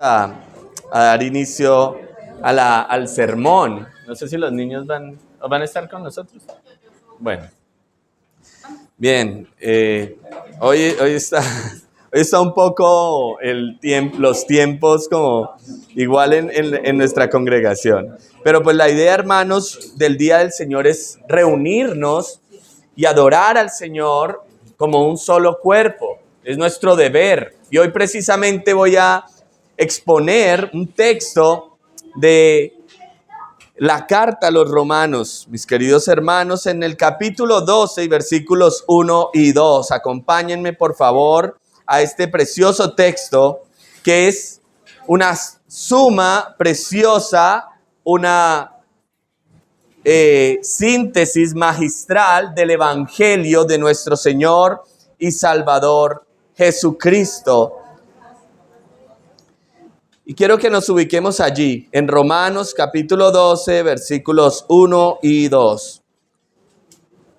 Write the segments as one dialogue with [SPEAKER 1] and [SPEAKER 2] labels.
[SPEAKER 1] a, a dar inicio al sermón. No sé si los niños van a estar con nosotros. Bueno, bien. Hoy está un poco los tiempos como igual en nuestra congregación. Pero pues la idea, hermanos, del Día del Señor es reunirnos y adorar al Señor como un solo cuerpo. Es nuestro deber. Y hoy precisamente voy a exponer un texto de la carta a los Romanos, mis queridos hermanos, en el capítulo 12 y versículos 1 y 2. Acompáñenme, por favor, a este precioso texto que es una suma preciosa, una síntesis magistral del Evangelio de nuestro Señor y Salvador Jesucristo. Y quiero que nos ubiquemos allí, en Romanos capítulo 12, versículos 1 y 2.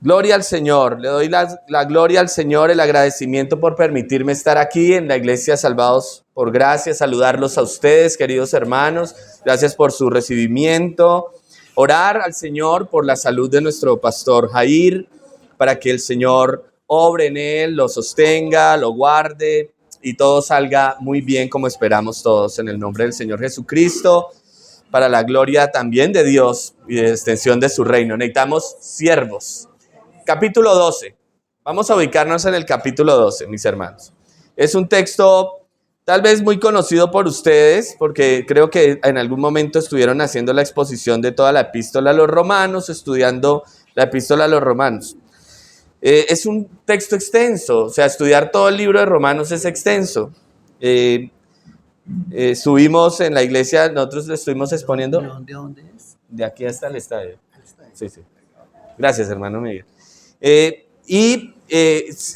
[SPEAKER 1] Gloria al Señor, le doy la gloria al Señor, el agradecimiento por permitirme estar aquí en la Iglesia Salvados por Gracia, saludarlos a ustedes, queridos hermanos, gracias por su recibimiento. Orar al Señor por la salud de nuestro pastor Jair, para que el Señor obre en él, lo sostenga, lo guarde y todo salga muy bien como esperamos todos en el nombre del Señor Jesucristo, para la gloria también de Dios y de extensión de su reino. Necesitamos siervos. Capítulo 12. Vamos a ubicarnos en el capítulo 12, mis hermanos. Es un texto tal vez muy conocido por ustedes, porque creo que en algún momento estuvieron haciendo la exposición de toda la epístola a los romanos, estudiando la epístola a los romanos. Es un texto extenso, o sea, estudiar todo el libro de Romanos es extenso. Estuvimos en la iglesia, nosotros le estuvimos exponiendo.
[SPEAKER 2] ¿De dónde es?
[SPEAKER 1] De aquí hasta el estadio. Sí. Gracias, hermano Miguel.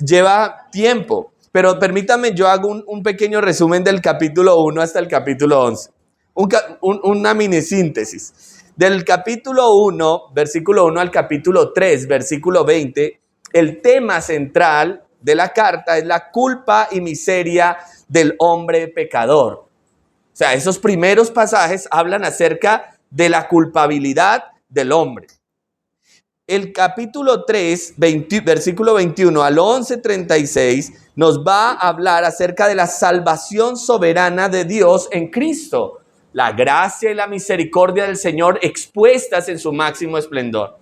[SPEAKER 1] Lleva tiempo. Pero permítame, yo hago un pequeño resumen del capítulo 1 hasta el capítulo 11. Una mini síntesis. Del capítulo 1, versículo 1 al capítulo 3, versículo 20, el tema central de la carta es la culpa y miseria del hombre pecador. O sea, esos primeros pasajes hablan acerca de la culpabilidad del hombre. El capítulo 3, versículo 21 al 11:36, nos va a hablar acerca de la salvación soberana de Dios en Cristo. La gracia y la misericordia del Señor expuestas en su máximo esplendor.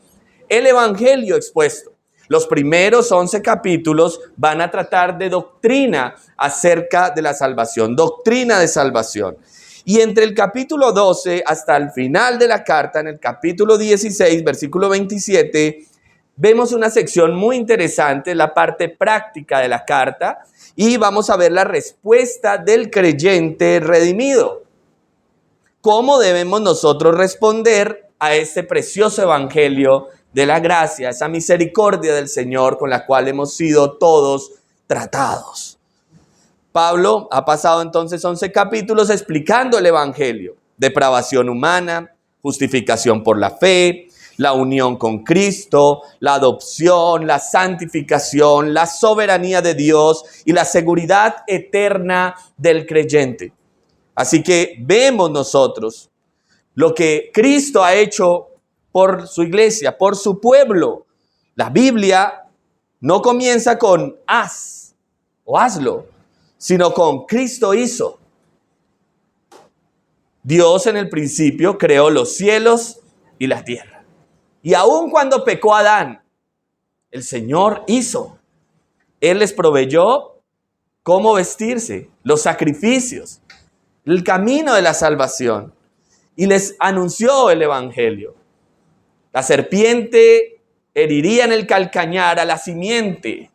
[SPEAKER 1] El Evangelio expuesto. Los primeros 11 capítulos van a tratar de doctrina acerca de la salvación, doctrina de salvación. Y entre el capítulo 12 hasta el final de la carta, en el capítulo 16, versículo 27, vemos una sección muy interesante, la parte práctica de la carta, y vamos a ver la respuesta del creyente redimido. ¿Cómo debemos nosotros responder a este precioso evangelio de la gracia, esa misericordia del Señor con la cual hemos sido todos tratados? Pablo ha pasado entonces 11 capítulos explicando el evangelio: depravación humana, justificación por la fe, la unión con Cristo, la adopción, la santificación, la soberanía de Dios y la seguridad eterna del creyente. Así que vemos nosotros lo que Cristo ha hecho por su iglesia, por su pueblo. La Biblia no comienza con haz o hazlo, sino con Cristo hizo. Dios en el principio creó los cielos y la tierra. Y aun cuando pecó Adán, el Señor hizo. Él les proveyó cómo vestirse, los sacrificios, el camino de la salvación. Y les anunció el evangelio. La serpiente heriría en el calcañar a la simiente,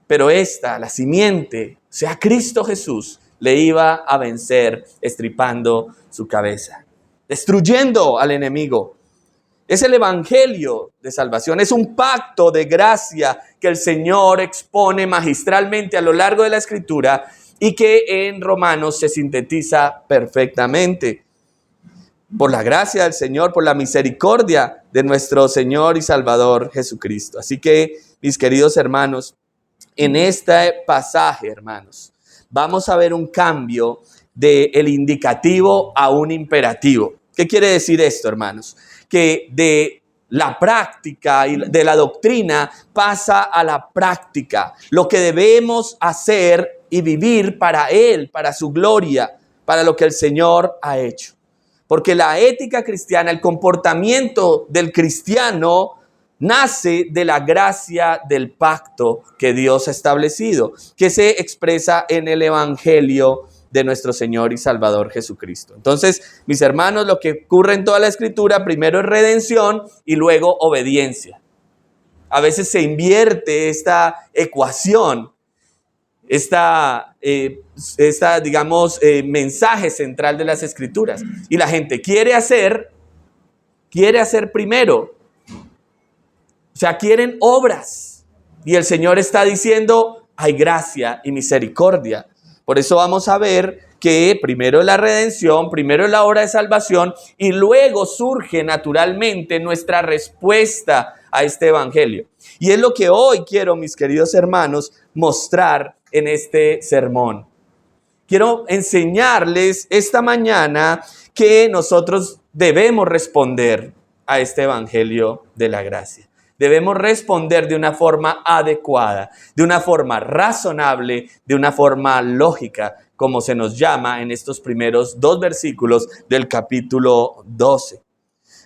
[SPEAKER 1] pero la simiente, o sea, Cristo Jesús, le iba a vencer estripando su cabeza, destruyendo al enemigo. Es el evangelio de salvación, es un pacto de gracia que el Señor expone magistralmente a lo largo de la Escritura y que en Romanos se sintetiza perfectamente. Por la gracia del Señor, por la misericordia de nuestro Señor y Salvador Jesucristo. Así que, mis queridos hermanos, en este pasaje, hermanos, vamos a ver un cambio del indicativo a un imperativo. ¿Qué quiere decir esto, hermanos? Que de la práctica y de la doctrina pasa a la práctica. Lo que debemos hacer y vivir para Él, para su gloria, para lo que el Señor ha hecho. Porque la ética cristiana, el comportamiento del cristiano, nace de la gracia del pacto que Dios ha establecido, que se expresa en el Evangelio de nuestro Señor y Salvador Jesucristo. Entonces, mis hermanos, lo que ocurre en toda la Escritura, primero es redención y luego obediencia. A veces se invierte esta ecuación, mensaje central de las Escrituras. Y la gente quiere hacer primero. O sea, quieren obras. Y el Señor está diciendo, hay gracia y misericordia. Por eso vamos a ver que primero es la redención, primero es la obra de salvación y luego surge naturalmente nuestra respuesta a este evangelio. Y es lo que hoy quiero, mis queridos hermanos, mostrar en este sermón. Quiero enseñarles esta mañana que nosotros debemos responder a este evangelio de la gracia. Debemos responder de una forma adecuada, de una forma razonable, de una forma lógica, como se nos llama en estos primeros 2 versículos del capítulo 12.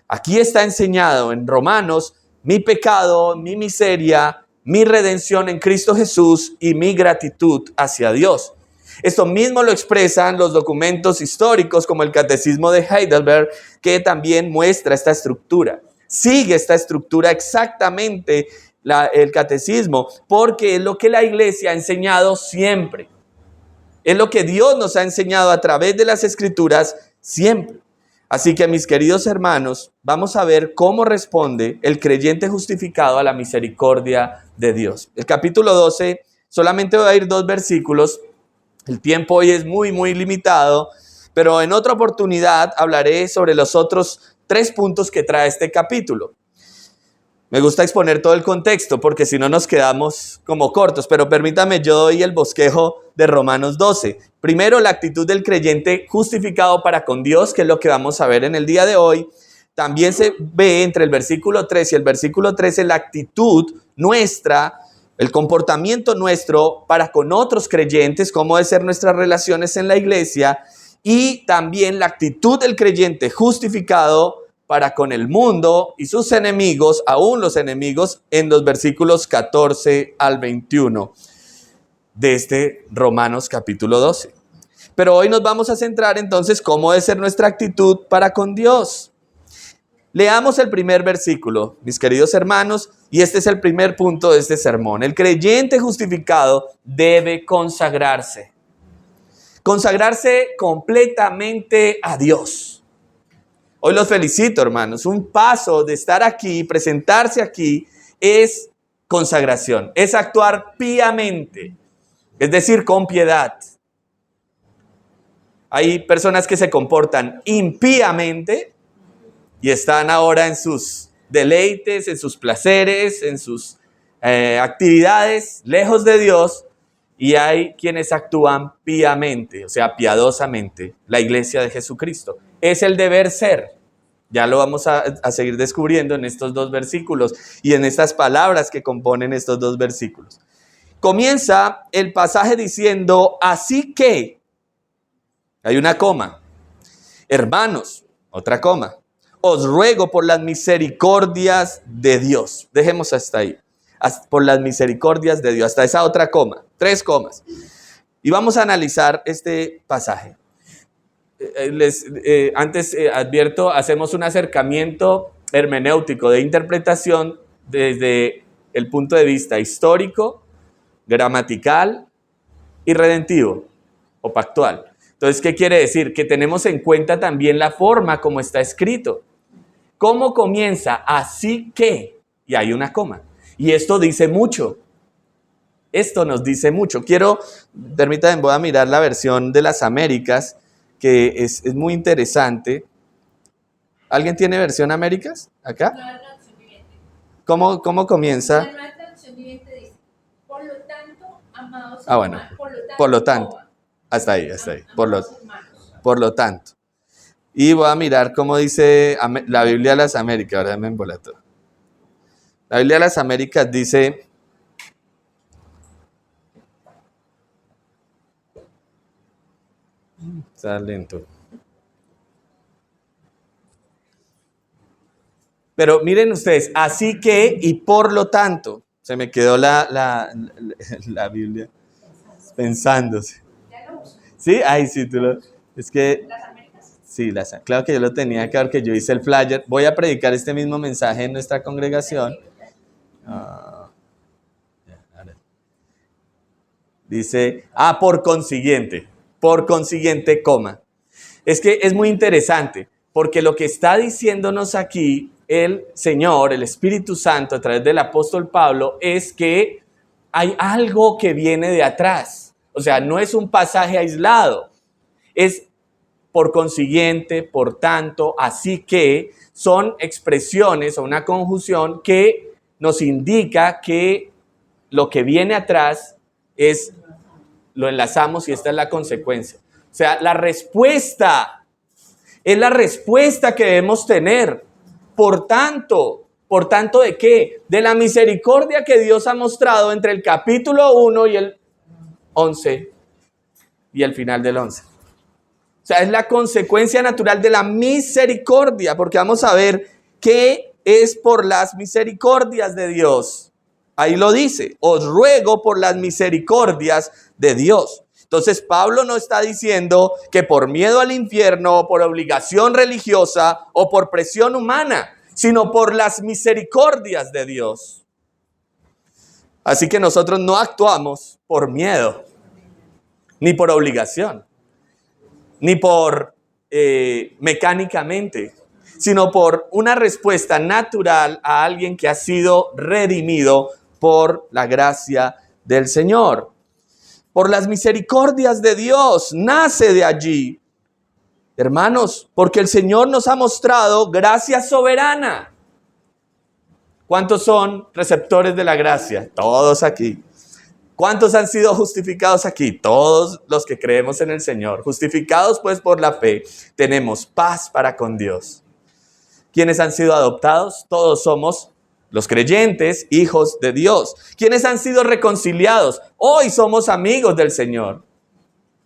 [SPEAKER 1] Aquí está enseñado en Romanos mi pecado, mi miseria, mi redención en Cristo Jesús y mi gratitud hacia Dios. Esto mismo lo expresan los documentos históricos como el Catecismo de Heidelberg, que también muestra esta estructura. Sigue esta estructura exactamente el catecismo, porque es lo que la iglesia ha enseñado siempre. Es lo que Dios nos ha enseñado a través de las Escrituras siempre. Así que, mis queridos hermanos, vamos a ver cómo responde el creyente justificado a la misericordia de Dios. El capítulo 12, solamente voy a ir 2 versículos. El tiempo hoy es muy, muy limitado, pero en otra oportunidad hablaré sobre los otros 3 puntos que trae este capítulo. Me gusta exponer todo el contexto porque si no nos quedamos como cortos, pero permítame, yo doy el bosquejo de Romanos 12. Primero, la actitud del creyente justificado para con Dios, que es lo que vamos a ver en el día de hoy. También se ve entre el versículo 3 y el versículo 13 la actitud nuestra, el comportamiento nuestro para con otros creyentes, cómo deben ser nuestras relaciones en la iglesia, y también la actitud del creyente justificado para con el mundo y sus enemigos, aún los enemigos, en los versículos 14 al 21 de este Romanos capítulo 12. Pero hoy nos vamos a centrar entonces cómo debe ser nuestra actitud para con Dios. Leamos el primer versículo, mis queridos hermanos, y este es el primer punto de este sermón. El creyente justificado debe consagrarse. Consagrarse completamente a Dios. Hoy los felicito, hermanos. Un paso de estar aquí, presentarse aquí, es consagración. Es actuar piamente, es decir, con piedad. Hay personas que se comportan impíamente y están ahora en sus deleites, en sus placeres, en sus actividades, lejos de Dios. Y hay quienes actúan piamente, o sea, piadosamente, la iglesia de Jesucristo. Es el deber ser. Ya lo vamos a seguir descubriendo en estos 2 versículos y en estas palabras que componen estos 2 versículos. Comienza el pasaje diciendo, así que, hay una coma, hermanos, otra coma, os ruego por las misericordias de Dios. Dejemos hasta ahí. Por las misericordias de Dios, hasta esa otra coma, 3 comas. Y vamos a analizar este pasaje. Antes advierto, hacemos un acercamiento hermenéutico de interpretación desde el punto de vista histórico, gramatical y redentivo o pactual. Entonces, ¿qué quiere decir? Que tenemos en cuenta también la forma como está escrito. ¿Cómo comienza? Así que, y hay una coma. Y esto dice mucho. Esto nos dice mucho. Permítanme, voy a mirar la versión de las Américas, que es muy interesante. ¿Alguien tiene versión Américas acá?
[SPEAKER 2] La traducción viviente.
[SPEAKER 1] ¿Cómo comienza?
[SPEAKER 2] La nueva traducción viviente dice, por lo tanto, amados
[SPEAKER 1] Por lo tanto.
[SPEAKER 2] coma,
[SPEAKER 1] Hasta ahí, hasta ahí. Por lo tanto. Y voy a mirar cómo dice la Biblia de las Américas. Ahora me embolato. La Biblia de las Américas dice... Está lento. Pero miren ustedes, así que y por lo tanto, se me quedó la Biblia pensándose. ¿Sí? Ay, sí, es que... Sí, claro que yo lo tenía, claro que yo hice el flyer. Voy a predicar este mismo mensaje en nuestra congregación. Dice, por consiguiente, coma. Es que es muy interesante, porque lo que está diciéndonos aquí el Señor, el Espíritu Santo, a través del apóstol Pablo, es que hay algo que viene de atrás. O sea, no es un pasaje aislado, es por consiguiente, por tanto, así que son expresiones o una conjunción que nos indica que lo que viene atrás lo enlazamos y esta es la consecuencia. O sea, la respuesta es la respuesta que debemos tener. ¿Por tanto de qué? De la misericordia que Dios ha mostrado entre el capítulo 1 y el 11 y el final del 11. O sea, es la consecuencia natural de la misericordia, porque vamos a ver qué es por las misericordias de Dios. Ahí lo dice, os ruego por las misericordias de Dios. Entonces Pablo no está diciendo que por miedo al infierno, o por obligación religiosa o por presión humana, sino por las misericordias de Dios. Así que nosotros no actuamos por miedo, ni por obligación, ni por mecánicamente, sino por una respuesta natural a alguien que ha sido redimido por la gracia del Señor. Por las misericordias de Dios, nace de allí. Hermanos, porque el Señor nos ha mostrado gracia soberana. ¿Cuántos son receptores de la gracia? Todos aquí. ¿Cuántos han sido justificados aquí? Todos los que creemos en el Señor. Justificados pues por la fe, tenemos paz para con Dios. ¿Quiénes han sido adoptados? Todos somos los creyentes, hijos de Dios. ¿Quiénes han sido reconciliados? Hoy somos amigos del Señor.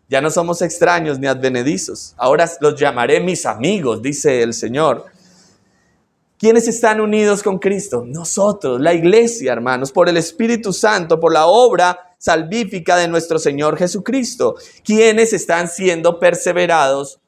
[SPEAKER 1] Ya no somos extraños ni advenedizos. Ahora los llamaré mis amigos, dice el Señor. ¿Quiénes están unidos con Cristo? Nosotros, la iglesia, hermanos, por el Espíritu Santo, por la obra salvífica de nuestro Señor Jesucristo. ¿Quiénes están siendo perseverados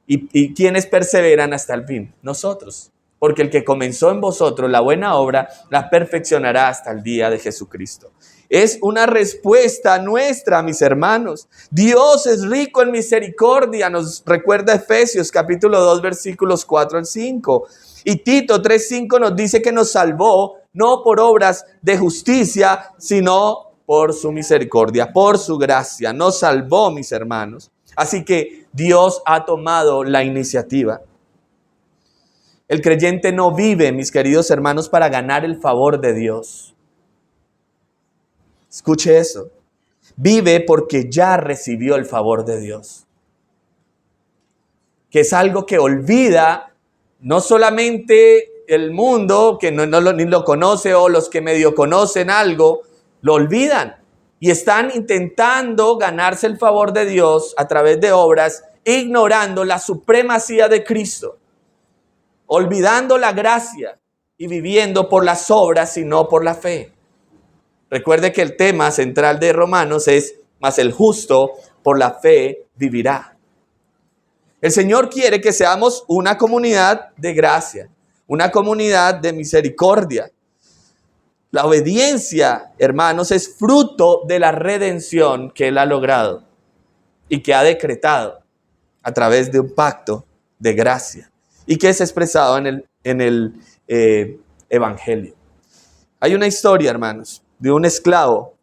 [SPEAKER 1] y quiénes perseveran hasta el fin? Nosotros. Porque el que comenzó en vosotros la buena obra, la perfeccionará hasta el día de Jesucristo. Es una respuesta nuestra, mis hermanos. Dios es rico en misericordia, nos recuerda Efesios capítulo 2, versículos 4 al 5. Y Tito 3:5 nos dice que nos salvó no por obras de justicia, sino por su misericordia, por su gracia. Nos salvó, mis hermanos. Así que Dios ha tomado la iniciativa. El creyente no vive, mis queridos hermanos, para ganar el favor de Dios. Escuche eso. Vive porque ya recibió el favor de Dios. Que es algo que olvida no solamente el mundo, que ni lo conoce, o los que medio conocen algo, lo olvidan. Y están intentando ganarse el favor de Dios a través de obras, ignorando la supremacía de Cristo. Olvidando la gracia y viviendo por las obras y no por la fe. Recuerde que el tema central de Romanos es, mas el justo por la fe vivirá. El Señor quiere que seamos una comunidad de gracia, una comunidad de misericordia. La obediencia, hermanos, es fruto de la redención que Él ha logrado y que ha decretado a través de un pacto de gracia y que es expresado en el Evangelio. Hay una historia, hermanos, de un esclavo.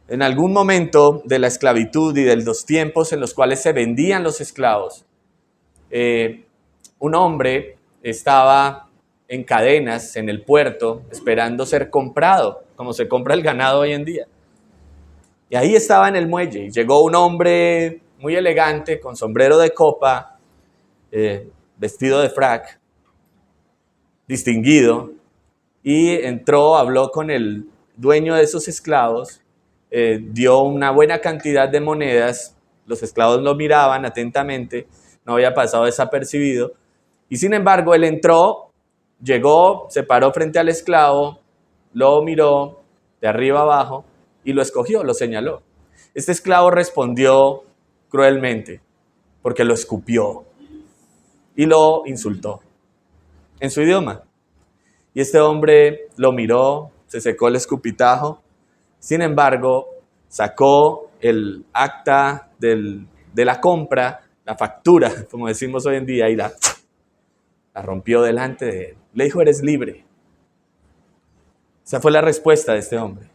[SPEAKER 1] En algún momento de la esclavitud y de los tiempos en los cuales se vendían los esclavos, un hombre estaba en cadenas en el puerto esperando ser comprado, como se compra el ganado hoy en día. Y ahí estaba en el muelle y llegó un hombre muy elegante, con sombrero de copa, vestido de frac, distinguido, y entró, habló con el dueño de esos esclavos, dio una buena cantidad de monedas, los esclavos lo miraban atentamente, no había pasado desapercibido, y sin embargo él entró, llegó, se paró frente al esclavo, lo miró de arriba abajo y lo escogió, lo señaló. Este esclavo respondió cruelmente porque lo escupió y lo insultó en su idioma. Y este hombre lo miró, se secó el escupitajo, sin embargo, sacó el acta de la compra, la factura, como decimos hoy en día, y la rompió delante de él. Le dijo, eres libre. Esa fue la respuesta de este hombre.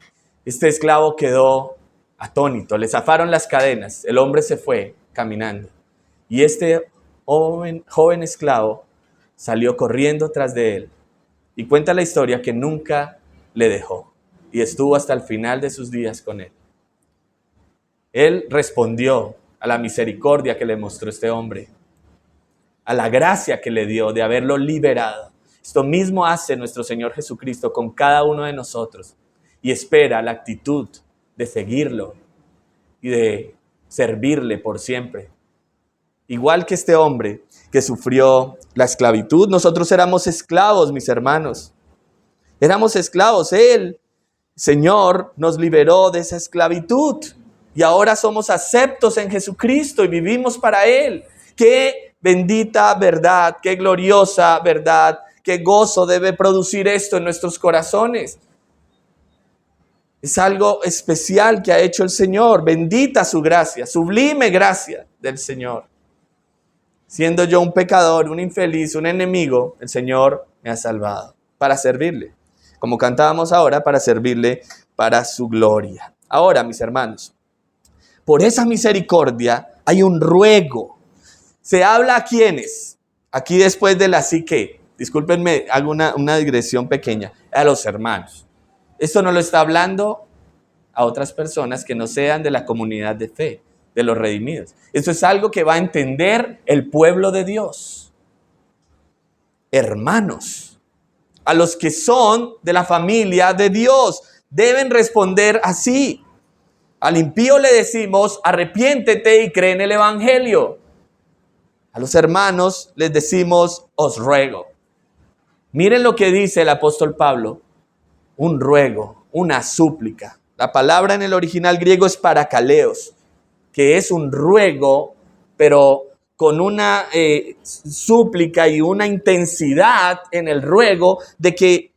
[SPEAKER 1] Este esclavo quedó atónito, le zafaron las cadenas, el hombre se fue caminando. Y este joven esclavo salió corriendo tras de él. Y cuenta la historia que nunca le dejó y estuvo hasta el final de sus días con él. Él respondió a la misericordia que le mostró este hombre, a la gracia que le dio de haberlo liberado. Esto mismo hace nuestro Señor Jesucristo con cada uno de nosotros y espera la actitud de seguirlo y de servirle por siempre. Igual que este hombre que sufrió la esclavitud, nosotros éramos esclavos, mis hermanos. Éramos esclavos. Él, Señor, nos liberó de esa esclavitud y ahora somos aceptos en Jesucristo y vivimos para Él. Qué bendita verdad, qué gloriosa verdad, qué gozo debe producir esto en nuestros corazones. Es algo especial que ha hecho el Señor. Bendita su gracia, sublime gracia del Señor. Siendo yo un pecador, un infeliz, un enemigo, el Señor me ha salvado para servirle. Como cantábamos ahora, para servirle para su gloria. Ahora, mis hermanos, por esa misericordia hay un ruego. ¿Se habla a quiénes? Aquí después de la psique, discúlpenme, hago una digresión pequeña, a los hermanos. Esto no lo está hablando a otras personas que no sean de la comunidad de fe, de los redimidos. Esto es algo que va a entender el pueblo de Dios. Hermanos, a los que son de la familia de Dios, deben responder así. Al impío le decimos, arrepiéntete y cree en el evangelio. A los hermanos les decimos, os ruego. Miren lo que dice el apóstol Pablo, un ruego, una súplica. La palabra en el original griego es parakaleos, que es un ruego, pero con una súplica y una intensidad en el ruego de que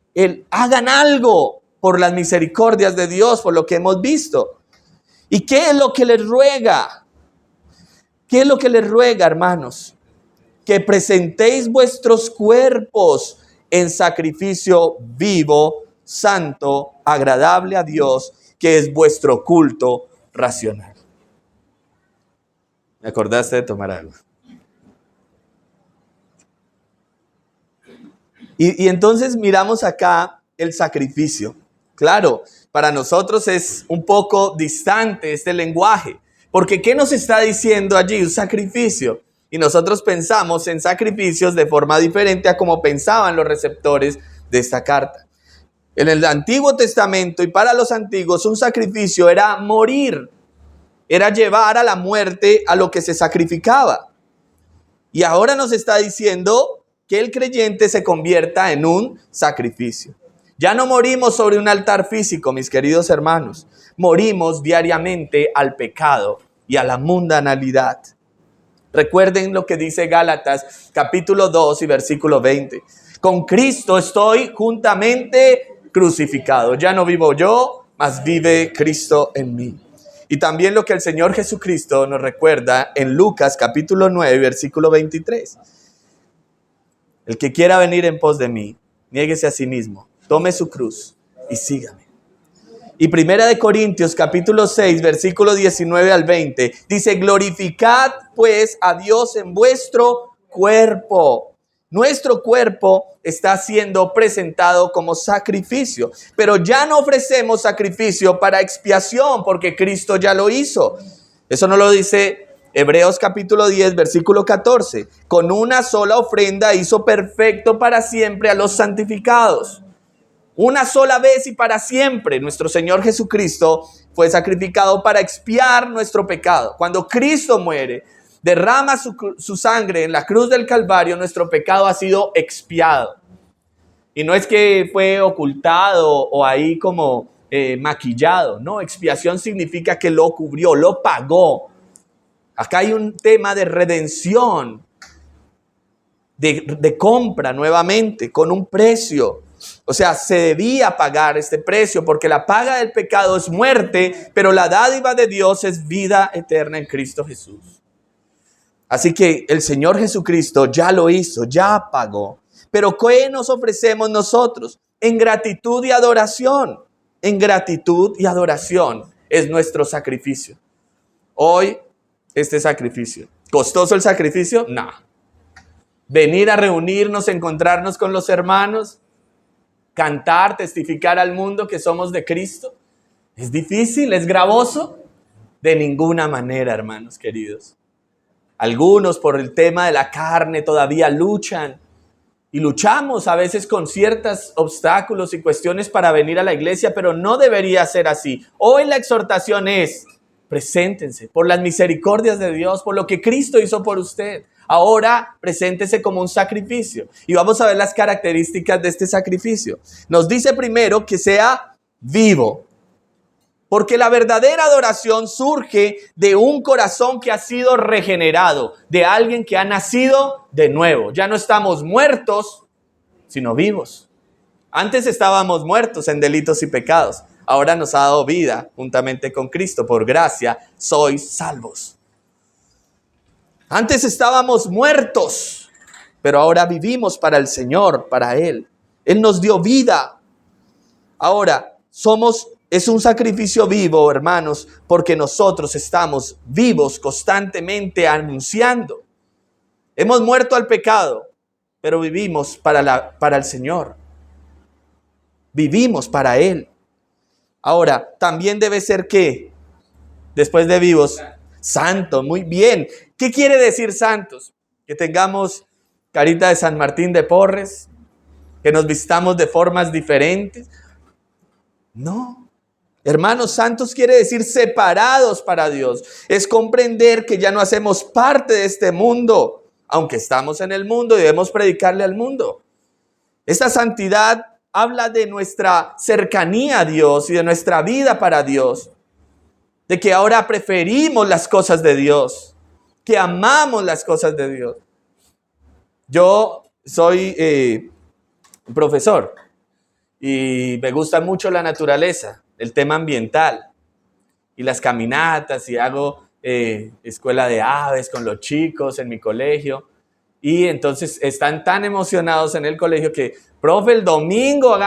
[SPEAKER 1] hagan algo por las misericordias de Dios, por lo que hemos visto. ¿Y qué es lo que les ruega? ¿Qué es lo que les ruega, hermanos? Que presentéis vuestros cuerpos en sacrificio vivo, santo, agradable a Dios, que es vuestro culto racional. ¿Me acordaste de tomar algo? Y entonces miramos acá el sacrificio. Claro, para nosotros es un poco distante este lenguaje, porque ¿qué nos está diciendo allí? Un sacrificio. Y nosotros pensamos en sacrificios de forma diferente a como pensaban los receptores de esta carta. En el Antiguo Testamento y para los antiguos un sacrificio era morir, era llevar a la muerte a lo que se sacrificaba. Y ahora nos está diciendo que el creyente se convierta en un sacrificio. Ya no morimos sobre un altar físico, mis queridos hermanos. Morimos diariamente al pecado y a la mundanalidad. Recuerden lo que dice Gálatas capítulo 2 y versículo 20. Con Cristo estoy juntamente crucificado. Ya no vivo yo, mas vive Cristo en mí. Y también lo que el Señor Jesucristo nos recuerda en Lucas capítulo 9, versículo 23. El que quiera venir en pos de mí, niéguese a sí mismo, tome su cruz y sígame. Y Primera de Corintios capítulo 6, versículo 19 al 20, dice, glorificad pues a Dios en vuestro cuerpo, Nuestro cuerpo está siendo presentado como sacrificio, pero ya no ofrecemos sacrificio para expiación porque Cristo ya lo hizo. Eso no lo dice Hebreos capítulo 10, versículo 14. Con una sola ofrenda hizo perfecto para siempre a los santificados. Una sola vez y para siempre nuestro Señor Jesucristo fue sacrificado para expiar nuestro pecado. Cuando Cristo muere, derrama su sangre en la cruz del Calvario, nuestro pecado ha sido expiado. Y no es que fue ocultado o ahí como maquillado. No, expiación significa que lo cubrió, lo pagó. Acá hay un tema de redención, de compra nuevamente, con un precio. O sea, se debía pagar este precio porque la paga del pecado es muerte, pero la dádiva de Dios es vida eterna en Cristo Jesús. Así que el Señor Jesucristo ya lo hizo, ya pagó. Pero ¿qué nos ofrecemos nosotros? En gratitud y adoración. En gratitud y adoración es nuestro sacrificio. Hoy, este sacrificio. ¿Costoso el sacrificio? No. Venir a reunirnos, encontrarnos con los hermanos, cantar, testificar al mundo que somos de Cristo. ¿Es difícil? ¿Es gravoso? De ninguna manera, hermanos queridos. Algunos por el tema de la carne todavía luchan y luchamos a veces con ciertos obstáculos y cuestiones para venir a la iglesia, pero no debería ser así. Hoy la exhortación es: preséntense por las misericordias de Dios, por lo que Cristo hizo por usted. Ahora preséntese como un sacrificio. Y vamos a ver las características de este sacrificio. Nos dice primero que sea vivo. Porque la verdadera adoración surge de un corazón que ha sido regenerado, de alguien que ha nacido de nuevo. Ya no estamos muertos, sino vivos. Antes estábamos muertos en delitos y pecados. Ahora nos ha dado vida juntamente con Cristo. Por gracia sois salvos. Antes estábamos muertos, pero ahora vivimos para el Señor, para Él. Él nos dio vida. Ahora, es un sacrificio vivo, hermanos, porque nosotros estamos vivos constantemente anunciando. Hemos muerto al pecado, pero vivimos para el Señor. Vivimos para Él. Ahora, también debe ser ¿qué? Después de vivos, santo, muy bien. ¿Qué quiere decir santos? Que tengamos carita de San Martín de Porres, que nos vistamos de formas diferentes. No. Hermanos, santos quiere decir separados para Dios. Es comprender que ya no hacemos parte de este mundo, aunque estamos en el mundo y debemos predicarle al mundo. Esta santidad habla de nuestra cercanía a Dios y de nuestra vida para Dios. De que ahora preferimos las cosas de Dios, que amamos las cosas de Dios. Yo soy profesor y me gusta mucho la naturaleza, el tema ambiental y las caminatas, y hago escuela de aves con los chicos en mi colegio. Y entonces están tan emocionados en el colegio que, profe, el domingo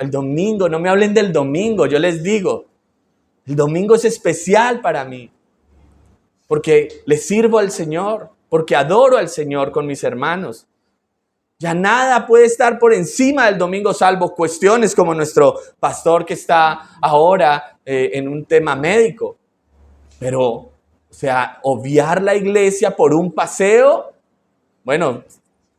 [SPEAKER 1] el domingo, no me hablen del domingo, yo les digo, el domingo es especial para mí, porque le sirvo al Señor, porque adoro al Señor con mis hermanos. Ya nada puede estar por encima del domingo, salvo cuestiones como nuestro pastor que está ahora en un tema médico. Pero, o sea, obviar la iglesia por un paseo, bueno,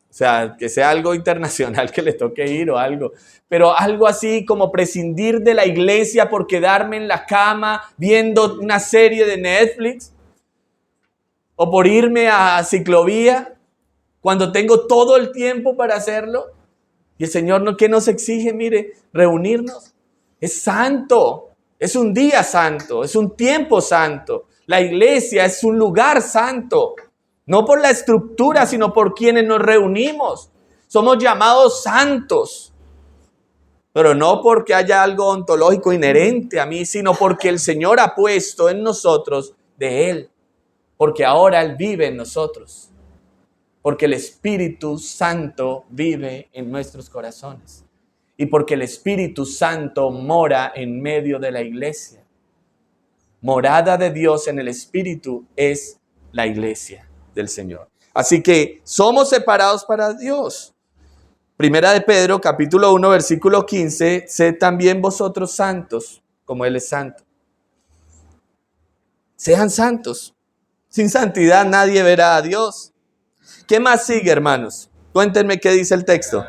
[SPEAKER 1] o sea, que sea algo internacional que le toque ir o algo. Pero algo así como prescindir de la iglesia por quedarme en la cama viendo una serie de Netflix. O por irme a ciclovía cuando tengo todo el tiempo para hacerlo. Y el Señor, ¿qué nos exige? Mire, reunirnos. Es santo. Es un día santo. Es un tiempo santo. La iglesia es un lugar santo. No por la estructura, sino por quienes nos reunimos. Somos llamados santos. Pero no porque haya algo ontológico inherente a mí, sino porque el Señor ha puesto en nosotros de Él. Porque ahora Él vive en nosotros. Porque el Espíritu Santo vive en nuestros corazones. Y porque el Espíritu Santo mora en medio de la iglesia. Morada de Dios en el Espíritu es la iglesia del Señor. Así que somos separados para Dios. Primera de Pedro, capítulo 1, versículo 15, sed también vosotros santos, como Él es santo. Sean santos. Sin santidad nadie verá a Dios. ¿Qué más sigue, hermanos? Cuéntenme qué dice el texto.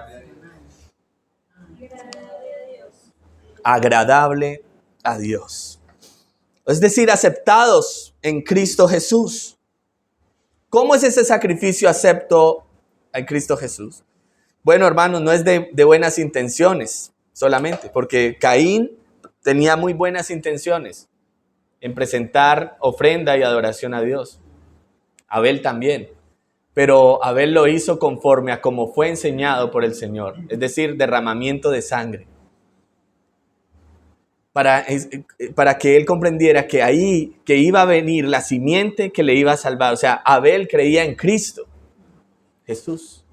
[SPEAKER 1] Agradable a Dios. Es decir, aceptados en Cristo Jesús. ¿Cómo es ese sacrificio acepto en Cristo Jesús? Bueno, hermanos, no es de buenas intenciones solamente, porque Caín tenía muy buenas intenciones en presentar ofrenda y adoración a Dios. Abel también. Pero Abel lo hizo conforme a como fue enseñado por el Señor, es decir, derramamiento de sangre. Para que él comprendiera que ahí que iba a venir la simiente que le iba a salvar. O sea, Abel creía en Cristo, Jesús.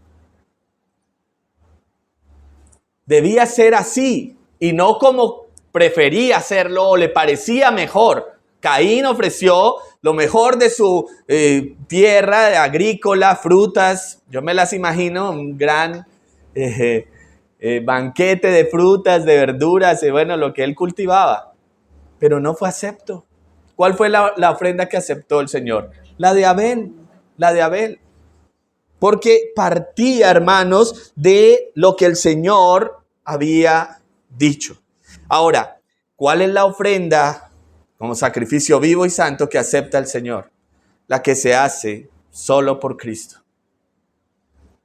[SPEAKER 1] Debía ser así y no como prefería hacerlo o le parecía mejor. Caín ofreció lo mejor de su tierra agrícola, frutas. Yo me las imagino, un gran banquete de frutas, de verduras, bueno, lo que él cultivaba. Pero no fue acepto. ¿Cuál fue la ofrenda que aceptó el Señor? La de Abel, la de Abel. Porque partía, hermanos, de lo que el Señor había dicho. Ahora, ¿cuál es la ofrenda como sacrificio vivo y santo que acepta el Señor? La que se hace solo por Cristo.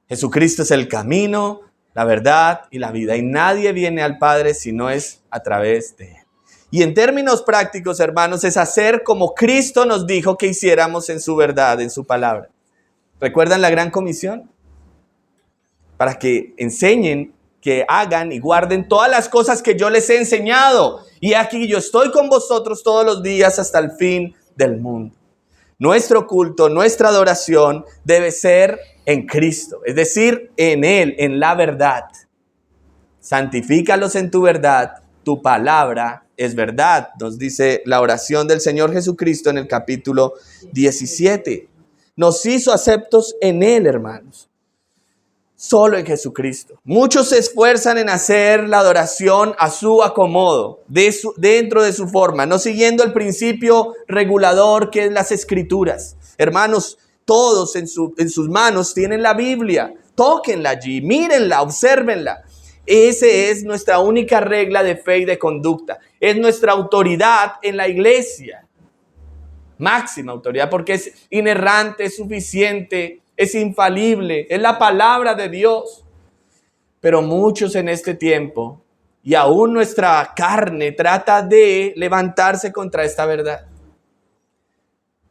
[SPEAKER 1] Jesucristo es el camino, la verdad y la vida. Y nadie viene al Padre si no es a través de Él. Y en términos prácticos, hermanos, es hacer como Cristo nos dijo que hiciéramos en su verdad, en su palabra. ¿Recuerdan la gran comisión? Para que enseñen, que hagan y guarden todas las cosas que yo les he enseñado. Y aquí yo estoy con vosotros todos los días hasta el fin del mundo. Nuestro culto, nuestra adoración debe ser en Cristo, es decir, en Él, en la verdad. Santifícalos en tu verdad, tu palabra es verdad, nos dice la oración del Señor Jesucristo en el capítulo 17. Nos hizo aceptos en Él, hermanos. Solo en Jesucristo. Muchos se esfuerzan en hacer la adoración a su acomodo, dentro de su forma, no siguiendo el principio regulador que es las Escrituras. Hermanos, todos en sus manos tienen la Biblia. Tóquenla allí, mírenla, obsérvenla. Esa es nuestra única regla de fe y de conducta. Es nuestra autoridad en la iglesia. Máxima autoridad, porque es inerrante, es suficiente, es infalible, es la palabra de Dios. Pero muchos en este tiempo, y aún nuestra carne, trata de levantarse contra esta verdad.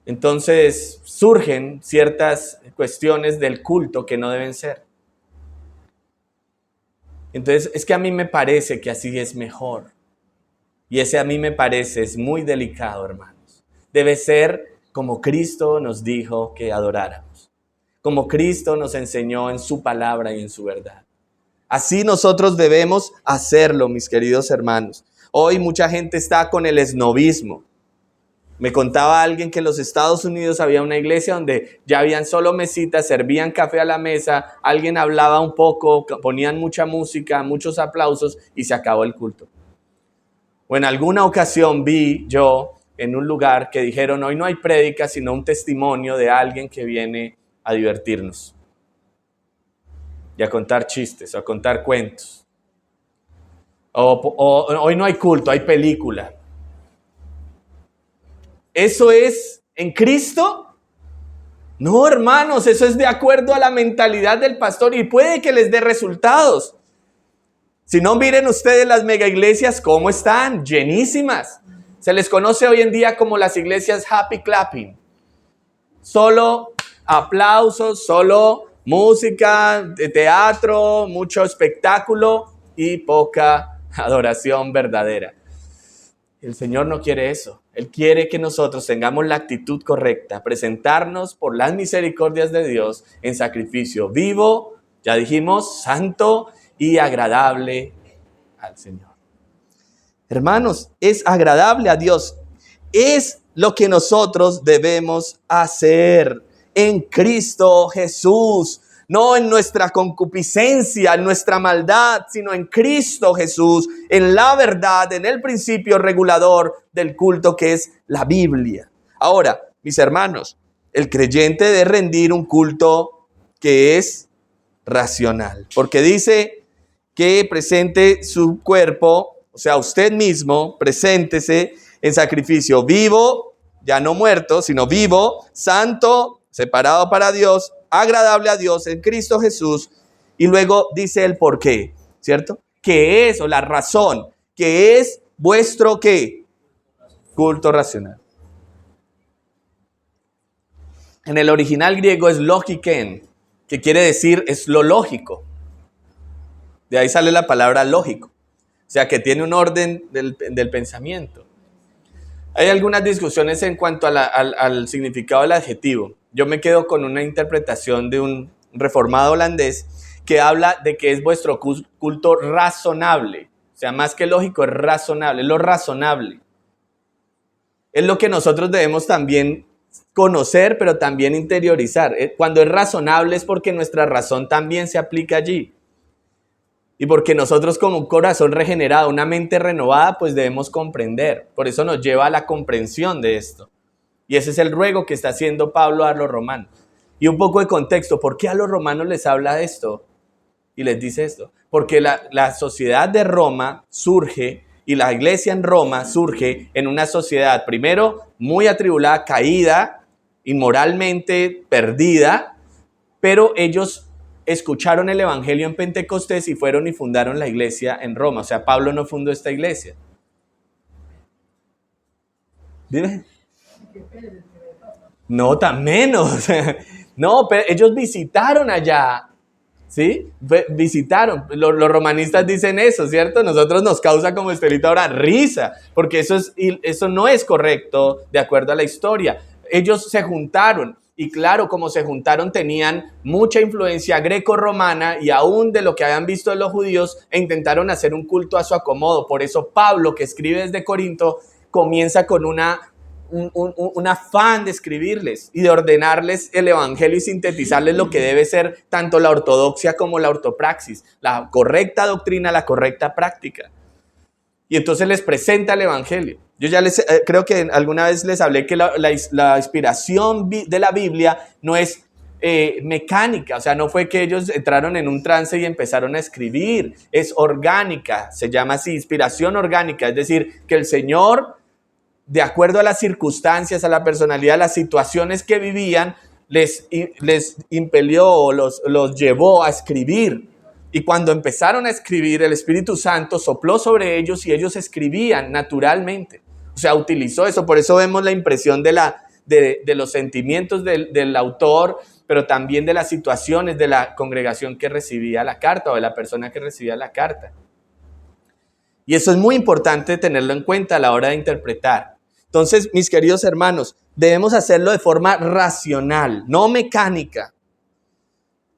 [SPEAKER 1] Entonces surgen ciertas cuestiones del culto que no deben ser. Entonces es que a mí me parece que así es mejor. Y ese a mí me parece es muy delicado, hermanos. Debe ser como Cristo nos dijo que adoráramos. Como Cristo nos enseñó en su palabra y en su verdad. Así nosotros debemos hacerlo, mis queridos hermanos. Hoy mucha gente está con el esnobismo. Me contaba alguien que en los Estados Unidos había una iglesia donde ya habían solo mesitas, servían café a la mesa, alguien hablaba un poco, ponían mucha música, muchos aplausos y se acabó el culto. O en alguna ocasión vi yo en un lugar que dijeron, hoy no hay prédica, sino un testimonio de alguien que viene a divertirnos y a contar chistes o a contar cuentos. O hoy no hay culto, hay película. ¿Eso es en Cristo? No, hermanos, eso es de acuerdo a la mentalidad del pastor y puede que les dé resultados. Si no, miren ustedes las mega iglesias cómo están, llenísimas. Se les conoce hoy en día como las iglesias happy clapping. Solo aplausos, solo música, de teatro, mucho espectáculo y poca adoración verdadera. El Señor no quiere eso. Él quiere que nosotros tengamos la actitud correcta, presentarnos por las misericordias de Dios en sacrificio vivo, ya dijimos, santo y agradable al Señor. Hermanos, es agradable a Dios. Es lo que nosotros debemos hacer. en Cristo Jesús. No en nuestra concupiscencia, en nuestra maldad, sino en Cristo Jesús, en la verdad, en el principio regulador del culto que es la Biblia. Ahora, mis hermanos, el creyente debe rendir un culto que es racional, porque dice que presente su cuerpo, o sea, usted mismo, preséntese en sacrificio vivo, ya no muerto, sino vivo, santo, separado para Dios, agradable a Dios en Cristo Jesús. Y luego dice el por qué, ¿cierto? Que es, o la razón, que es vuestro, ¿qué? Culto racional. En el original griego es logiken, que quiere decir es lo lógico. De ahí sale la palabra lógico. O sea, que tiene un orden del pensamiento. Hay algunas discusiones en cuanto al significado del adjetivo. Yo me quedo con una interpretación de un reformado holandés que habla de que es vuestro culto razonable. O sea, más que lógico, es razonable, es lo razonable. Es lo que nosotros debemos también conocer, pero también interiorizar. Cuando es razonable es porque nuestra razón también se aplica allí. Y porque nosotros como un corazón regenerado, una mente renovada, pues debemos comprender. Por eso nos lleva a la comprensión de esto. Y ese es el ruego que está haciendo Pablo a los romanos. Y un poco de contexto, ¿por qué a los romanos les habla de esto? Y les dice esto. Porque la sociedad de Roma surge, y la iglesia en Roma surge en una sociedad, primero, muy atribulada, caída, inmoralmente perdida, pero ellos escucharon el evangelio en Pentecostés y fueron y fundaron la iglesia en Roma. O sea, Pablo no fundó esta iglesia. Dime. No, tan menos. No, pero ellos visitaron allá. ¿Sí? Visitaron. Los romanistas dicen eso, ¿cierto? Nosotros nos causa como Estelita ahora risa, porque eso no es correcto de acuerdo a la historia. Ellos se juntaron. Y claro, como se juntaron, tenían mucha influencia greco-romana y aún de lo que habían visto de los judíos, e intentaron hacer un culto a su acomodo. Por eso Pablo, que escribe desde Corinto, comienza con un afán de escribirles y de ordenarles el evangelio y sintetizarles lo que debe ser tanto la ortodoxia como la ortopraxis, la correcta doctrina, la correcta práctica. Y entonces les presenta el evangelio. Yo ya creo que alguna vez les hablé que la inspiración de la Biblia no es mecánica, o sea, no fue que ellos entraron en un trance y empezaron a escribir, es orgánica, se llama así, inspiración orgánica, es decir, que el Señor, de acuerdo a las circunstancias, a la personalidad, a las situaciones que vivían, les impelió o los llevó a escribir. Y cuando empezaron a escribir, el Espíritu Santo sopló sobre ellos y ellos escribían naturalmente. O sea, utilizó eso. Por eso vemos la impresión de los sentimientos del autor, pero también de las situaciones de la congregación que recibía la carta o de la persona que recibía la carta. Y eso es muy importante tenerlo en cuenta a la hora de interpretar. Entonces, mis queridos hermanos, debemos hacerlo de forma racional, no mecánica.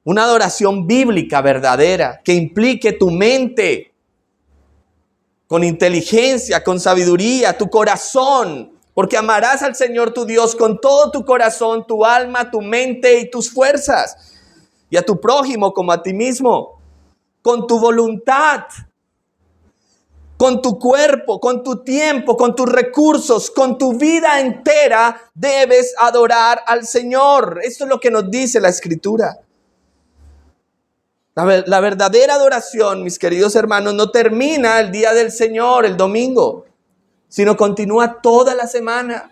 [SPEAKER 1] Una adoración bíblica verdadera que implique tu mente con inteligencia, con sabiduría, tu corazón, porque amarás al Señor tu Dios con todo tu corazón, tu alma, tu mente y tus fuerzas, y a tu prójimo como a ti mismo, con tu voluntad, con tu cuerpo, con tu tiempo, con tus recursos, con tu vida entera, debes adorar al Señor. Esto es lo que nos dice la Escritura. La verdadera adoración, mis queridos hermanos, no termina el día del Señor, el domingo, sino continúa toda la semana,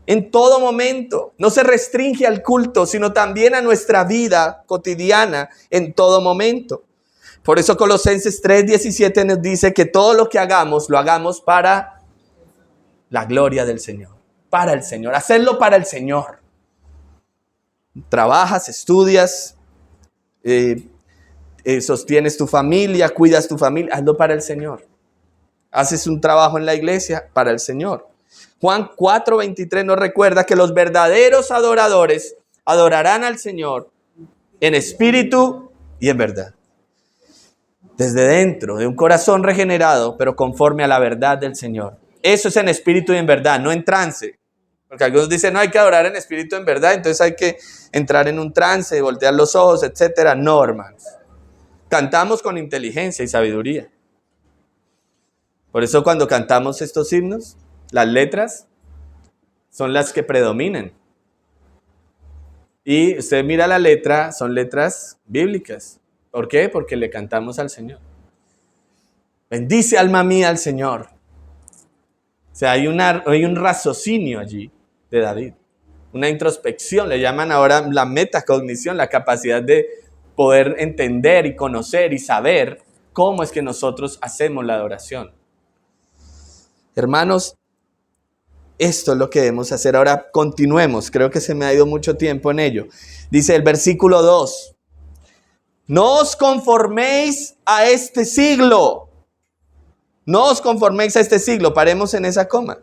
[SPEAKER 1] en todo momento. No se restringe al culto, sino también a nuestra vida cotidiana en todo momento. Por eso Colosenses 3:17 nos dice que todo lo que hagamos, lo hagamos para la gloria del Señor, para el Señor, hacerlo para el Señor. Trabajas, estudias, sostienes tu familia, cuidas tu familia, hazlo para el Señor. Haces un trabajo en la iglesia para el Señor. Juan 4:23 nos recuerda que los verdaderos adoradores adorarán al Señor en espíritu y en verdad. Desde dentro de un corazón regenerado, pero conforme a la verdad del Señor. Eso es en espíritu y en verdad, no en trance. Porque algunos dicen, no, hay que adorar en espíritu en verdad, entonces hay que entrar en un trance, voltear los ojos, etcétera. No, hermanos. Cantamos con inteligencia y sabiduría. Por eso cuando cantamos estos himnos, las letras son las que predominan. Y usted mira la letra, son letras bíblicas. ¿Por qué? Porque le cantamos al Señor. Bendice alma mía al Señor. O sea, hay un raciocinio allí de David. Una introspección, le llaman ahora la metacognición, la capacidad de poder entender y conocer y saber cómo es que nosotros hacemos la adoración. Hermanos, esto es lo que debemos hacer. Ahora continuemos, creo que se me ha ido mucho tiempo en ello. Dice el versículo 2, no os conforméis a este siglo. No os conforméis a este siglo, paremos en esa coma.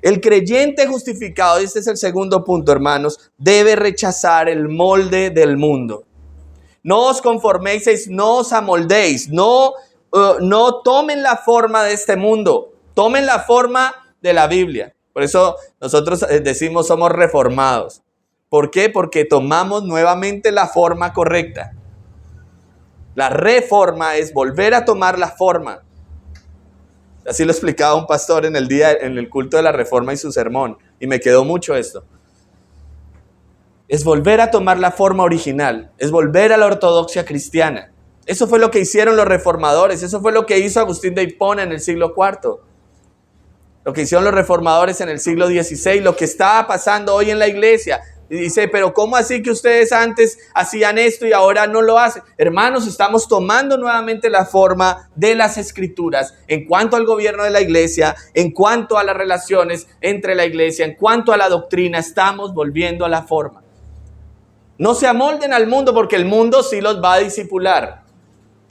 [SPEAKER 1] El creyente justificado, este es el segundo punto, hermanos, debe rechazar el molde del mundo. No os conforméis, no os amoldéis, no tomen la forma de este mundo, tomen la forma de la Biblia. Por eso nosotros decimos somos reformados. ¿Por qué? Porque tomamos nuevamente la forma correcta. La reforma es volver a tomar la forma. Así lo explicaba un pastor en el culto de la reforma y su sermón. Y me quedó mucho esto. Es volver a tomar la forma original. Es volver a la ortodoxia cristiana. Eso fue lo que hicieron los reformadores. Eso fue lo que hizo Agustín de Hipona en el siglo IV. Lo que hicieron los reformadores en el siglo XVI. Lo que estaba pasando hoy en la iglesia. Y dice, pero ¿cómo así que ustedes antes hacían esto y ahora no lo hacen? Hermanos, estamos tomando nuevamente la forma de las Escrituras en cuanto al gobierno de la iglesia, en cuanto a las relaciones entre la iglesia, en cuanto a la doctrina, estamos volviendo a la forma. No se amolden al mundo porque el mundo sí los va a discipular.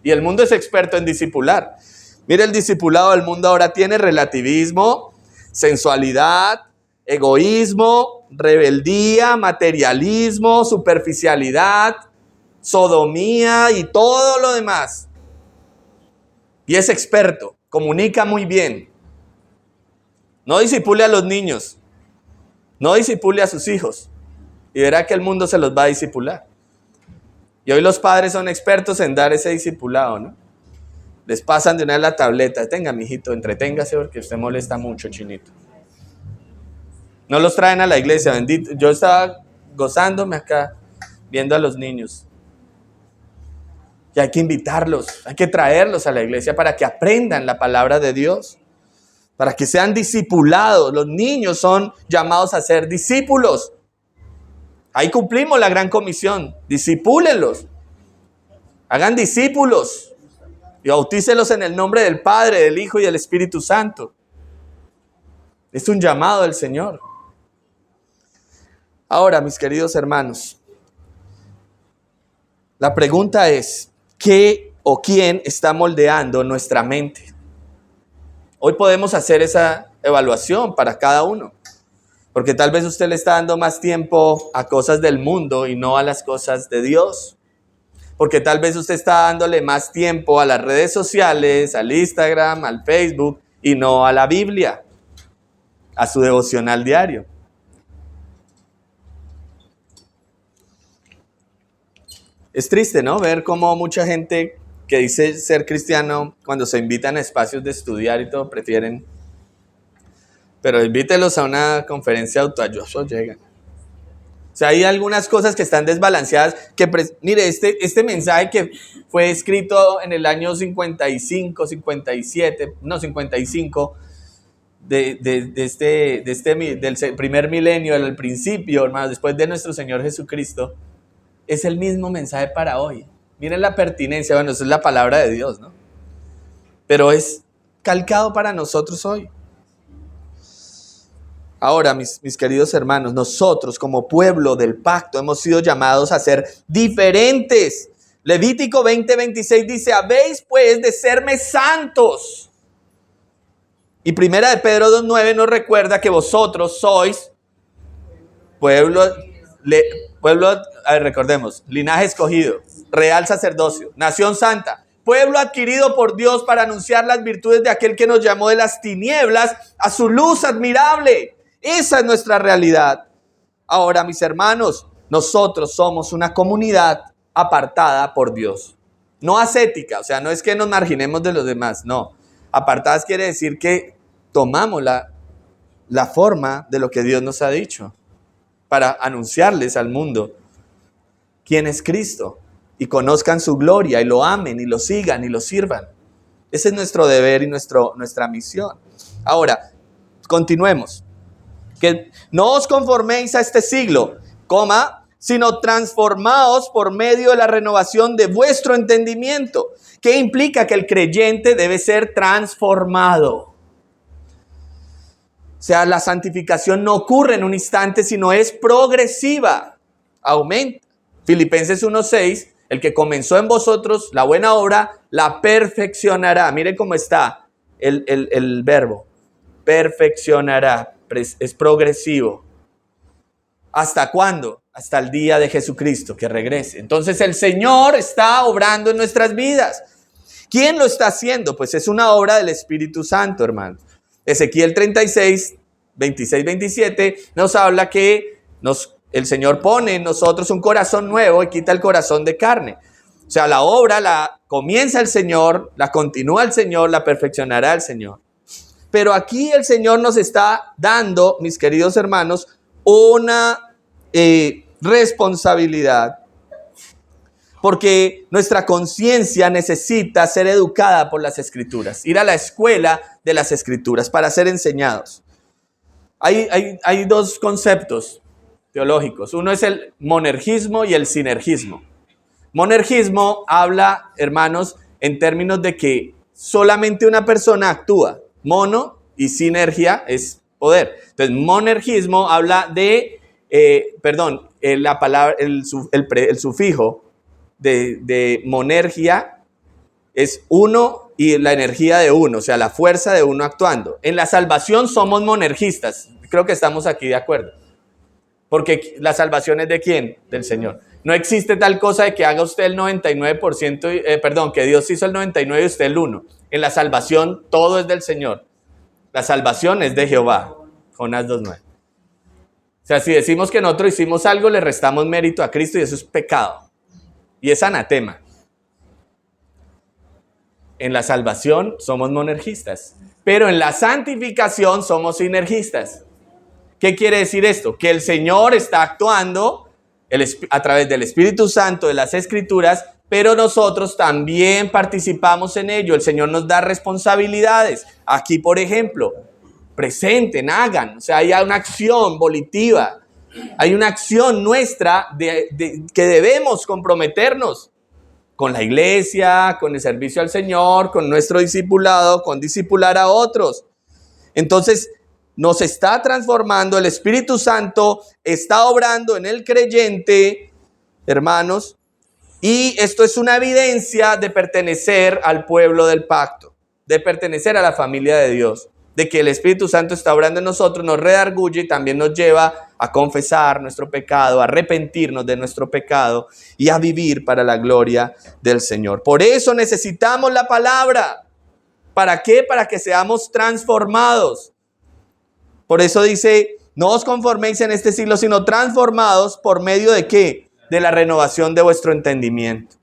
[SPEAKER 1] Y el mundo es experto en discipular. Mire, el discipulado del mundo ahora tiene relativismo, sensualidad, egoísmo, rebeldía, materialismo, superficialidad, sodomía y todo lo demás. Y es experto, comunica muy bien. No disipule a los niños, no disipule a sus hijos y verá que el mundo se los va a disipular. Y hoy los padres son expertos en dar ese discipulado, ¿no? Les pasan de una vez la tableta, tenga, mijito, entreténgase porque usted molesta mucho, chinito. No los traen a la iglesia, bendito. Yo estaba gozándome acá, viendo a los niños. Y hay que invitarlos, hay que traerlos a la iglesia para que aprendan la palabra de Dios, para que sean discipulados. Los niños son llamados a ser discípulos. Ahí cumplimos la gran comisión, discipúlenlos, hagan discípulos y bautícelos en el nombre del Padre, del Hijo y del Espíritu Santo. Es un llamado del Señor. Ahora, mis queridos hermanos, la pregunta es, ¿qué o quién está moldeando nuestra mente? Hoy podemos hacer esa evaluación para cada uno, porque tal vez usted le está dando más tiempo a cosas del mundo y no a las cosas de Dios. Porque tal vez usted está dándole más tiempo a las redes sociales, al Instagram, al Facebook y no a la Biblia, a su devocional diario. Es triste, ¿no? Ver cómo mucha gente que dice ser cristiano, cuando se invitan a espacios de estudiar y todo, prefieren. Pero invítelos a una conferencia de autoayuda, llegan. O sea, hay algunas cosas que están desbalanceadas. Mire, este mensaje que fue escrito en el año 55, 57, no, 55, del primer milenio, del principio, hermanos, después de nuestro Señor Jesucristo, es el mismo mensaje para hoy. Miren la pertinencia, bueno, eso es la palabra de Dios, ¿no? Pero es calcado para nosotros hoy. Ahora, mis queridos hermanos, nosotros como pueblo del pacto hemos sido llamados a ser diferentes. Levítico 20:26 dice, habéis pues de serme santos. Y primera de Pedro 2:9 nos recuerda que vosotros sois recordemos, linaje escogido, real sacerdocio, nación santa, pueblo adquirido por Dios para anunciar las virtudes de aquel que nos llamó de las tinieblas a su luz admirable. Esa es nuestra realidad. Ahora, mis hermanos, nosotros somos una comunidad apartada por Dios. No ascética, o sea, no es que nos marginemos de los demás, no. Apartadas quiere decir que tomamos la forma de lo que Dios nos ha dicho para anunciarles al mundo quién es Cristo y conozcan su gloria y lo amen y lo sigan y lo sirvan. Ese es nuestro deber y nuestra misión. Ahora, continuemos. Que no os conforméis a este siglo, sino transformaos por medio de la renovación de vuestro entendimiento. ¿Qué implica? Que el creyente debe ser transformado. O sea, la santificación no ocurre en un instante, sino es progresiva. Aumenta. Filipenses 1:6, el que comenzó en vosotros la buena obra, la perfeccionará. Mire cómo está el verbo. Perfeccionará. Es progresivo. ¿Hasta cuándo? Hasta el día de Jesucristo que regrese. Entonces el Señor está obrando en nuestras vidas. ¿Quién lo está haciendo? Pues es una obra del Espíritu Santo, hermanos. Ezequiel 36, 26, 27 nos habla que el Señor pone en nosotros un corazón nuevo y quita el corazón de carne. O sea, la obra la comienza el Señor, la continúa el Señor, la perfeccionará el Señor. Pero aquí el Señor nos está dando, mis queridos hermanos, una responsabilidad, porque nuestra conciencia necesita ser educada por las Escrituras, ir a la escuela de las Escrituras para ser enseñados. Hay dos conceptos teológicos, uno es el monergismo y el sinergismo. Monergismo habla, hermanos, en términos de que solamente una persona actúa. Mono y sinergia es poder. Entonces, monergismo habla de, la palabra, el sufijo de monergia es uno y la energía de uno, o sea, la fuerza de uno actuando. En la salvación somos monergistas. Creo que estamos aquí de acuerdo. Porque la salvación es ¿de quién? Del Señor. No existe tal cosa de que haga usted el 99%, que Dios hizo el 99% y usted el 1%. En la salvación todo es del Señor. La salvación es de Jehová. Jonás 2:9. O sea, si decimos que nosotros hicimos algo, le restamos mérito a Cristo y eso es pecado. Y es anatema. En la salvación somos monergistas. Pero en la santificación somos sinergistas. ¿Qué quiere decir esto? Que el Señor está actuando a través del Espíritu Santo, de las Escrituras, pero nosotros también participamos en ello. El Señor nos da responsabilidades. Aquí, por ejemplo, presenten, hagan. O sea, hay una acción volitiva. Hay una acción nuestra que debemos comprometernos con la iglesia, con el servicio al Señor, con nuestro discipulado, con discipular a otros. Entonces, nos está transformando, el Espíritu Santo está obrando en el creyente, hermanos, y esto es una evidencia de pertenecer al pueblo del pacto, de pertenecer a la familia de Dios, de que el Espíritu Santo está obrando en nosotros, nos redarguye y también nos lleva a confesar nuestro pecado, a arrepentirnos de nuestro pecado y a vivir para la gloria del Señor. Por eso necesitamos la palabra. ¿Para qué? Para que seamos transformados. Por eso dice, no os conforméis en este siglo, sino transformados por medio de ¿qué? De la renovación de vuestro entendimiento.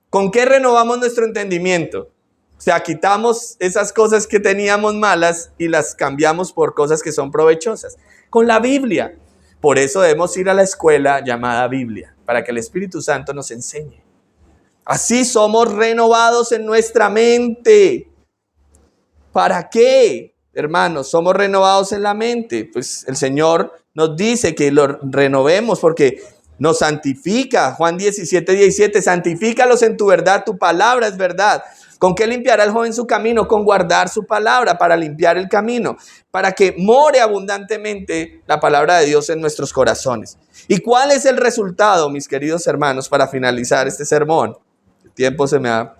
[SPEAKER 1] ¿Con qué renovamos nuestro entendimiento? O sea, quitamos esas cosas que teníamos malas y las cambiamos por cosas que son provechosas. Con la Biblia. Por eso debemos ir a la escuela llamada Biblia, para que el Espíritu Santo nos enseñe. Así somos renovados en nuestra mente. ¿Para qué? Hermanos, somos renovados en la mente. Pues el Señor nos dice que lo renovemos porque nos santifica. Juan 17:17, santifícalos en tu verdad, tu palabra es verdad. ¿Con qué limpiará el joven su camino? Con guardar su palabra para limpiar el camino, para que more abundantemente la palabra de Dios en nuestros corazones. ¿Y cuál es el resultado, mis queridos hermanos, para finalizar este sermón? El tiempo se me ha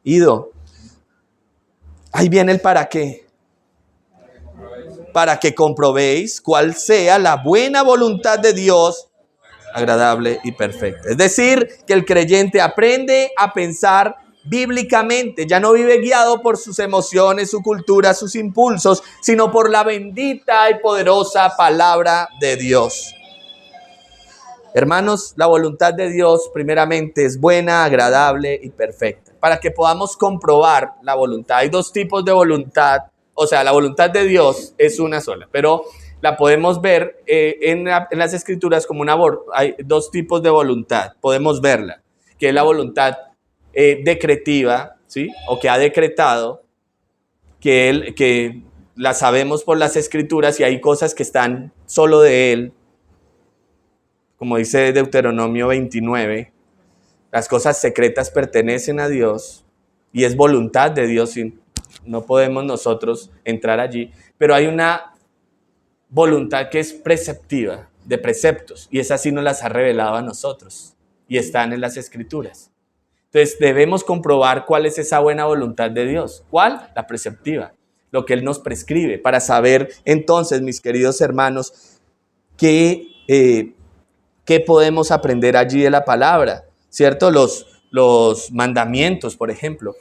[SPEAKER 1] ido. Ahí viene el para qué. Para que comprobéis cuál sea la buena voluntad de Dios, agradable y perfecta. Es decir, que el creyente aprende a pensar bíblicamente, ya no vive guiado por sus emociones, su cultura, sus impulsos, sino por la bendita y poderosa palabra de Dios. Hermanos, la voluntad de Dios primeramente es buena, agradable y perfecta. Para que podamos comprobar la voluntad, hay dos tipos de voluntad, o sea, la voluntad de Dios es una sola, pero la podemos ver en las Escrituras como hay dos tipos de voluntad, podemos verla, que es la voluntad decretiva, ¿sí? O que ha decretado, que la sabemos por las Escrituras y hay cosas que están solo de Él, como dice Deuteronomio 29, las cosas secretas pertenecen a Dios y es voluntad de Dios y no podemos nosotros entrar allí, pero hay una voluntad que es preceptiva, de preceptos, y esa sí nos las ha revelado a nosotros y están en las Escrituras. Entonces debemos comprobar cuál es esa buena voluntad de Dios. ¿Cuál? La preceptiva, lo que Él nos prescribe, para saber entonces, mis queridos hermanos, qué podemos aprender allí de la palabra, ¿cierto? Los mandamientos, por ejemplo,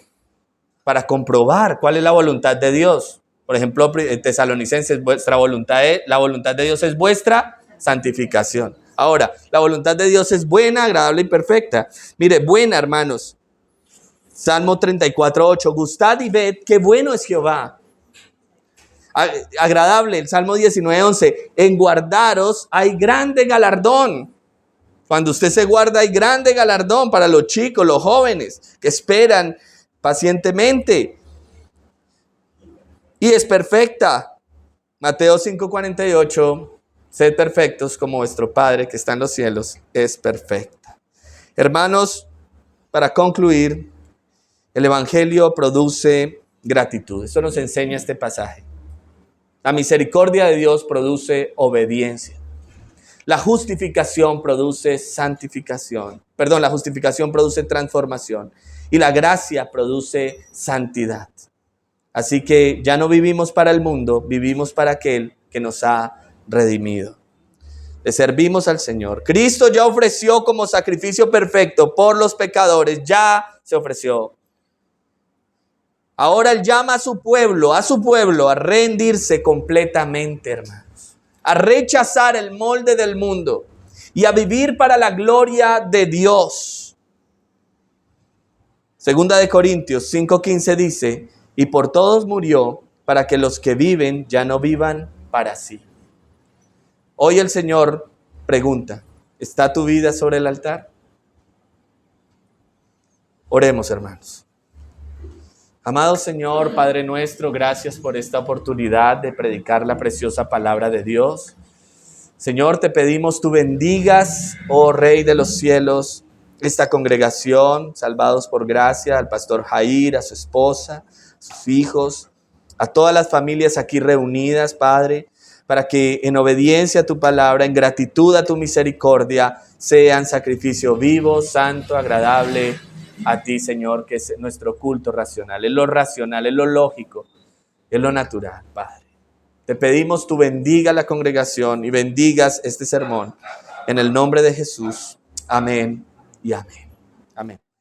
[SPEAKER 1] para comprobar cuál es la voluntad de Dios. Por ejemplo, Tesalonicenses, la voluntad de Dios es vuestra santificación. Ahora, la voluntad de Dios es buena, agradable y perfecta. Mire, buena, hermanos. Salmo 34:8, gustad y ved qué bueno es Jehová. Agradable, el Salmo 19:11, en guardaros hay grande galardón. Cuando usted se guarda hay grande galardón para los chicos, los jóvenes que esperan pacientemente. Y es perfecta. Mateo 5:48, sed perfectos como vuestro Padre que está en los cielos es perfecta. Hermanos, para concluir, el Evangelio produce gratitud. Eso nos enseña este pasaje. La misericordia de Dios produce obediencia. La justificación produce santificación. Perdón, la justificación produce transformación. Y la gracia produce santidad. Así que ya no vivimos para el mundo, vivimos para aquel que nos ha redimido. Le servimos al Señor. Cristo ya ofreció como sacrificio perfecto por los pecadores, ya se ofreció. Ahora Él llama a su pueblo a rendirse completamente, hermanos, a rechazar el molde del mundo y a vivir para la gloria de Dios. Segunda de Corintios 5:15 dice, y por todos murió para que los que viven ya no vivan para sí. Hoy el Señor pregunta, ¿está tu vida sobre el altar? Oremos, hermanos. Amado Señor, Padre nuestro, gracias por esta oportunidad de predicar la preciosa palabra de Dios. Señor, te pedimos tú bendigas, oh Rey de los cielos, esta congregación, salvados por gracia, al pastor Jair, a su esposa, a sus hijos, a todas las familias aquí reunidas, Padre, para que en obediencia a tu palabra, en gratitud a tu misericordia, sean sacrificio vivo, santo, agradable a ti, Señor, que es nuestro culto racional, es lo lógico, es lo natural, Padre. Te pedimos tú bendiga la congregación y bendigas este sermón. En el nombre de Jesús. Amén y amén. Amén.